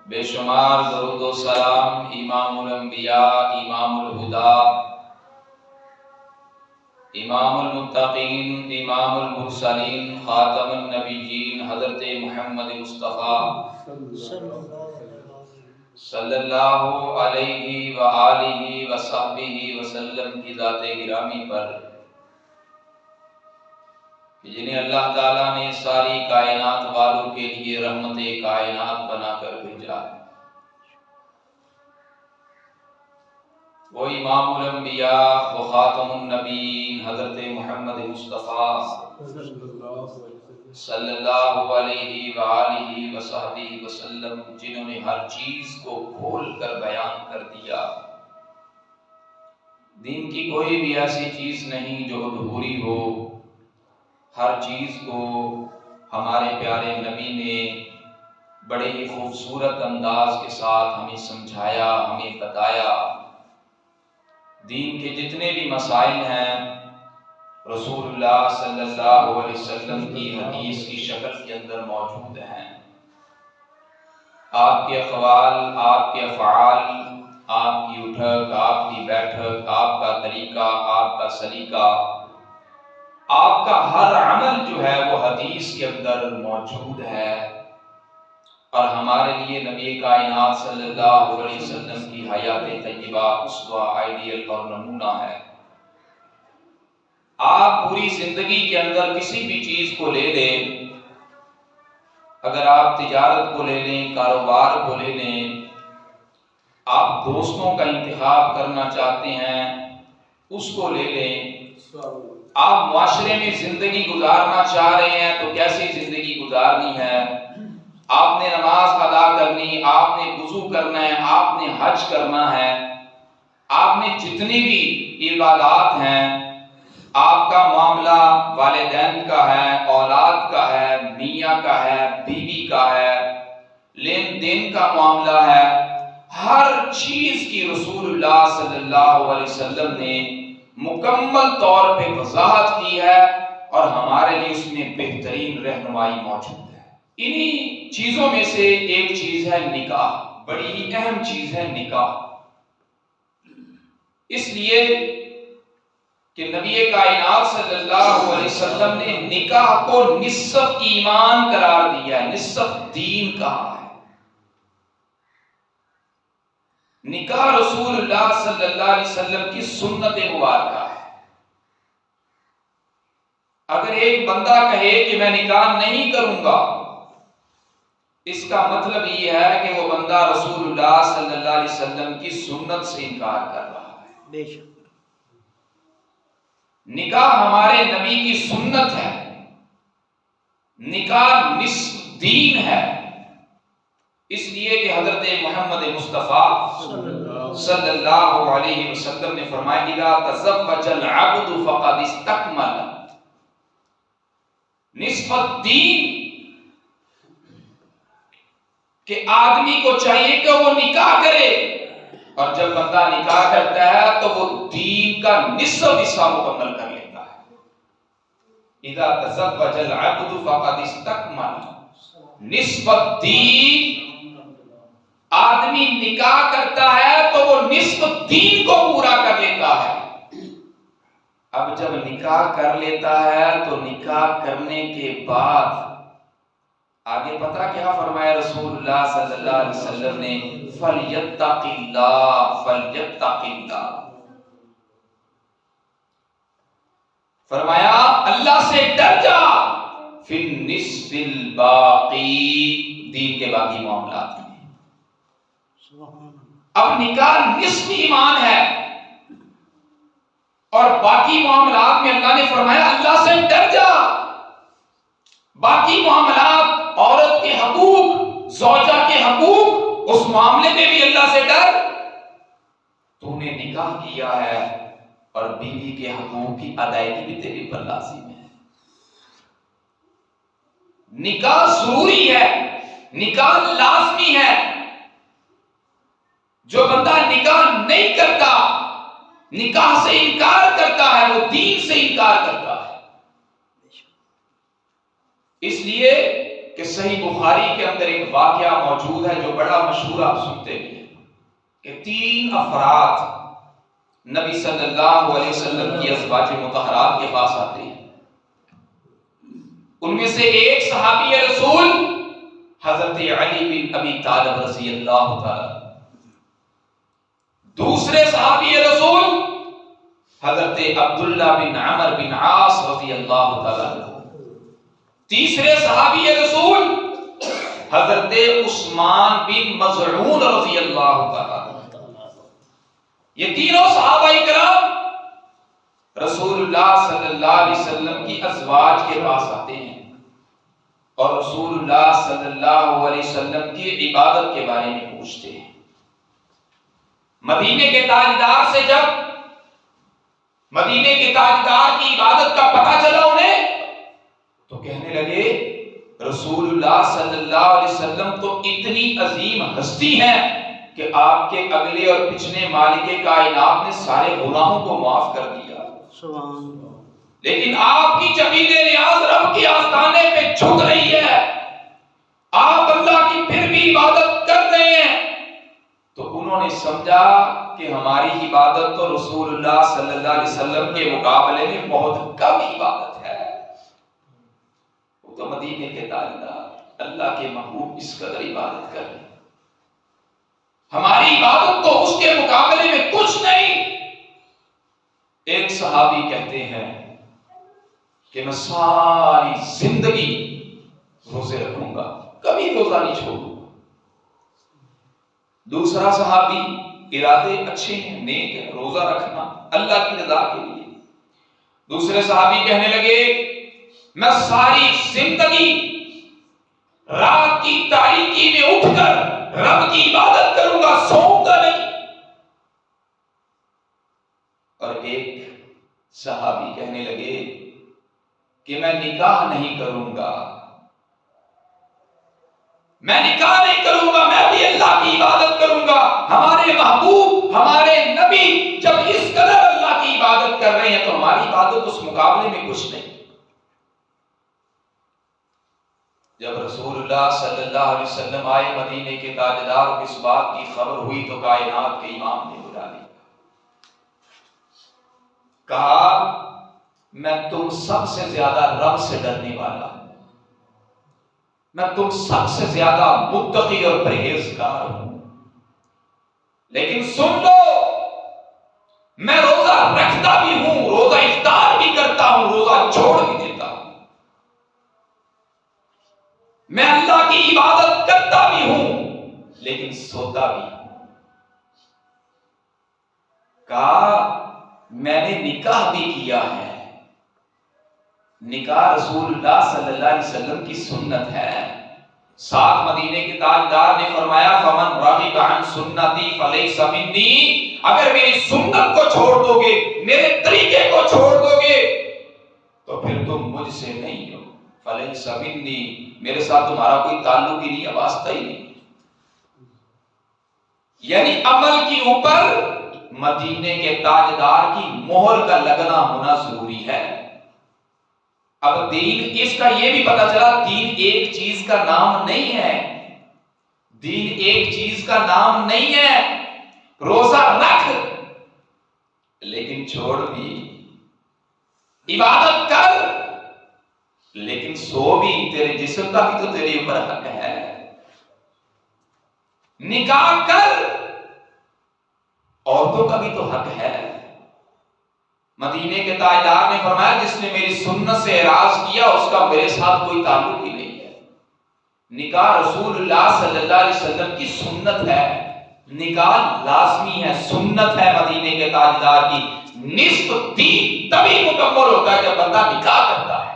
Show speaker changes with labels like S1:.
S1: بے شمار درود و سلام امام الانبیاء، امام الہدا، امام المتقین، امام المرسلین، خاتم النبیین حضرت محمد مصطفیٰ صلی اللہ علیہ وآلہ وصحبہ وسلم کی ذات گرامی پر جنہیں اللہ تعالیٰ نے ساری کائنات والوں کے لیے رحمت کائنات بنا کر بھیجا ہے، وہ امام الانبیاء، وہ خاتم النبیین حضرت محمد مصطفیٰ صلی اللہ علیہ وآلہ وصحبہ وسلم، جنہوں نے ہر چیز کو کھول کر بیان کر دیا۔ دین کی کوئی بھی ایسی چیز نہیں جو ادھوری ہو، ہر چیز کو ہمارے پیارے نبی نے بڑے ہی خوبصورت انداز کے ساتھ ہمیں سمجھایا، ہمیں بتایا۔ دین کے جتنے بھی مسائل ہیں رسول اللہ صلی اللہ علیہ وسلم کی حدیث کی شکل کے اندر موجود ہیں۔ آپ کے اقوال، آپ کے افعال، آپ کی اٹھک، آپ کی بیٹھک، آپ کا طریقہ، آپ کا سلیقہ، آپ کا ہر عمل جو ہے وہ حدیث کے اندر موجود ہے، اور ہمارے لیے نبی کائنات صلی اللہ علیہ وسلم کی حیات طیبہ اسوہ، آئیڈیل اور نمونہ ہے۔ آپ پوری زندگی کے اندر کسی بھی چیز کو لے لیں، اگر آپ تجارت کو لے لیں، کاروبار کو لے لیں، آپ دوستوں کا انتخاب کرنا چاہتے ہیں اس کو لے لیں، آپ معاشرے میں زندگی گزارنا چاہ رہے ہیں تو کیسی زندگی گزارنی ہے، آپ نے نماز ادا کرنی، آپ نے وضو کرنا ہے، آپ نے حج کرنا ہے، آپ نے جتنی بھی عبادات ہیں، آپ کا معاملہ والدین کا ہے، اولاد کا ہے، میاں کا ہے، بیوی کا ہے، لین دین کا معاملہ ہے، ہر چیز کی رسول اللہ صلی اللہ علیہ وسلم نے مکمل طور پہ وضاحت کی ہے، اور ہمارے لیے اس میں بہترین رہنمائی موجود ہے۔ انہی چیزوں میں سے ایک چیز ہے نکاح، بڑی ہی اہم چیز ہے نکاح، اس لیے کہ نبی کائنات صلی اللہ علیہ وسلم نے نکاح کو نصف ایمان قرار دیا ہے، نصف دین کہا ہے۔ نکاح رسول اللہ صلی اللہ علیہ وسلم کی سنت مبارکہ ہے۔ اگر ایک بندہ کہے کہ میں نکاح نہیں کروں گا، اس کا مطلب یہ ہے کہ وہ بندہ رسول اللہ صلی اللہ علیہ وسلم کی سنت سے انکار کر رہا ہے۔
S2: بے شک
S1: نکاح ہمارے نبی کی سنت ہے، نکاح نصف دین ہے، اس لیے کہ حضرت محمد مصطفیٰ صلی اللہ علیہ وسلم نے فرمایا اذا تزوج العبد فقد استکمل نصف الدین، کہ آدمی کو چاہیے کہ وہ نکاح کرے، اور جب بندہ نکاح کرتا ہے تو وہ دین کا نصف حصہ مکمل کر لیتا ہے۔ اذا تزوج العبد فقد استکمل نصف الدین، آدمی نکاح کرتا ہے تو وہ نصف دین کو پورا کر لیتا ہے۔ اب جب نکاح کر لیتا ہے تو نکاح کرنے کے بعد آگے پتہ کیا فرمایا رسول اللہ صلی اللہ علیہ وسلم نے؟ فَلْيَتَّقِ اللَّهَ فَلْيَتَّقِ اللَّهَ، فرمایا اللہ سے ڈر جا، فِي النِّصْفِ الْبَاقِي، دین کے باقی معاملات میں۔ اب نکاح نصف ایمان ہے، اور باقی معاملات میں اللہ نے فرمایا اللہ سے ڈر جا۔ باقی معاملات، عورت کے حقوق، زوجہ کے حقوق، اس معاملے میں بھی اللہ سے ڈر۔ تو نے نکاح کیا ہے اور بیوی کے حقوق کی ادائیگی بھی تیرے پر لازم ہے۔ نکاح ضروری ہے، نکاح لازمی ہے۔ جو بندہ نکاح نہیں کرتا، نکاح سے انکار کرتا ہے، وہ دین سے انکار کرتا ہے۔ اس لیے کہ صحیح بخاری کے اندر ایک واقعہ موجود ہے جو بڑا مشہور، آپ سنتے بھی ہیں، کہ 3 افراد نبی صلی اللہ علیہ وسلم کی ازواج مطہرات کے پاس آتے ہیں۔ ان میں سے ایک صحابی رسول حضرت علی بن ابی طالب رضی اللہ تعالی، دوسرے صحابی رسول حضرت عبداللہ بن عمر بن عاص رضی اللہ تعالی، تیسرے صحابی رسول حضرت عثمان بن مظعون رضی اللہ تعالی۔ یہ تینوں صحابہ کرام رسول اللہ صلی اللہ علیہ وسلم کی ازواج کے پاس آتے ہیں اور رسول اللہ صلی اللہ علیہ وسلم کی عبادت کے بارے میں پوچھتے ہیں۔ مدینے کے تاجدار سے جب مدینے کے تاجدار کی عبادت کا پتہ چلا انہیں، تو کہنے لگے رسول اللہ صلی اللہ علیہ وسلم تو اتنی عظیم ہستی ہیں کہ آپ کے اگلے اور پچھلے مالک کائنات نے سارے گناہوں کو معاف کر دیا، لیکن آپ کی جبین نیاز رب کے آستانے پہ جھک رہی ہے، آپ اللہ کی پھر بھی عبادت کر رہے ہیں۔ تو انہوں نے سمجھا کہ ہماری عبادت تو رسول اللہ صلی اللہ علیہ وسلم کے مقابلے میں بہت کم عبادت ہے۔ وہ تو مدینے کے تاجدار اللہ کے محبوب اس قدر عبادت کر رہے ہیں، ہماری عبادت تو اس کے مقابلے میں کچھ نہیں۔ ایک صحابی کہتے ہیں کہ میں ساری زندگی روزے رکھوں گا، کبھی روزہ نہیں چھوڑوں گا۔ دوسرا صحابی، ارادے اچھے ہیں، نیک ہے، روزہ رکھنا اللہ کی رضا کے لیے۔ دوسرے صحابی کہنے لگے میں ساری زندگی رات کی تاریکی میں اٹھ کر رب کی عبادت کروں گا، سوؤں گا نہیں۔ اور ایک صحابی کہنے لگے کہ میں نکاح نہیں کروں گا، میں نکاح نہیں کروں گا، میں بھی اللہ کی عبادت کروں گا۔ ہمارے محبوب، ہمارے نبی جب اس قدر اللہ کی عبادت کر رہے ہیں تو ہماری عبادت اس مقابلے میں کچھ نہیں۔ جب رسول اللہ صلی اللہ علیہ وسلم آئے مدینے کے تاجدار کو اس بات کی خبر ہوئی تو کائنات کے امام نے بلا لیا، کہا میں تم سب سے زیادہ رب سے ڈرنے والا ہوں، میں تم سب سے زیادہ متقی اور پرہیزگار ہوں، لیکن سن لو میں روزہ رکھتا بھی ہوں، روزہ افطار بھی کرتا ہوں، روزہ چھوڑ بھی دیتا ہوں، میں اللہ کی عبادت کرتا بھی ہوں لیکن سوتا بھی ہوں۔ کہا میں نے نکاح بھی کیا ہے، نکاح رسول اللہ صلی اللہ علیہ وسلم کی سنت ہے۔ ساتھ مدینے کے تاجدار نے فرمایا فمن رغب عن سنتی فلیس منی، اگر میری سنت کو چھوڑ دو گے، میرے طریقے کو چھوڑ دو گے تو پھر تم مجھ سے نہیں ہو، فلیس منی، میرے ساتھ تمہارا کوئی تعلق ہی نہیں ہے، واسطہ ہی نہیں۔ یعنی عمل کے اوپر مدینے کے تاجدار کی مہر کا لگنا ہونا ضروری ہے۔ اب دین، اس کا یہ بھی پتہ چلا دین ایک چیز کا نام نہیں ہے، دین ایک چیز کا نام نہیں ہے۔ روزہ رکھ لیکن چھوڑ بھی، عبادت کر لیکن سو بھی، تیرے جسم کا بھی تو تیرے اوپر حق ہے، نکاح کر، عورتوں کا بھی تو حق ہے۔ مدینے کے تاجدار نے فرمایا جس نے میری سنت سے اعراض کیا اس کا میرے ساتھ کوئی تعلق ہی نہیں ہے۔ نکاح رسول اللہ صلی اللہ علیہ وسلم کی سنت ہے، نکاح لازمی ہے، سنت ہے مدینے کے تاجدار کی۔ نصف دین تبھی مکمل ہوتا ہے جب بندہ نکاح کرتا ہے۔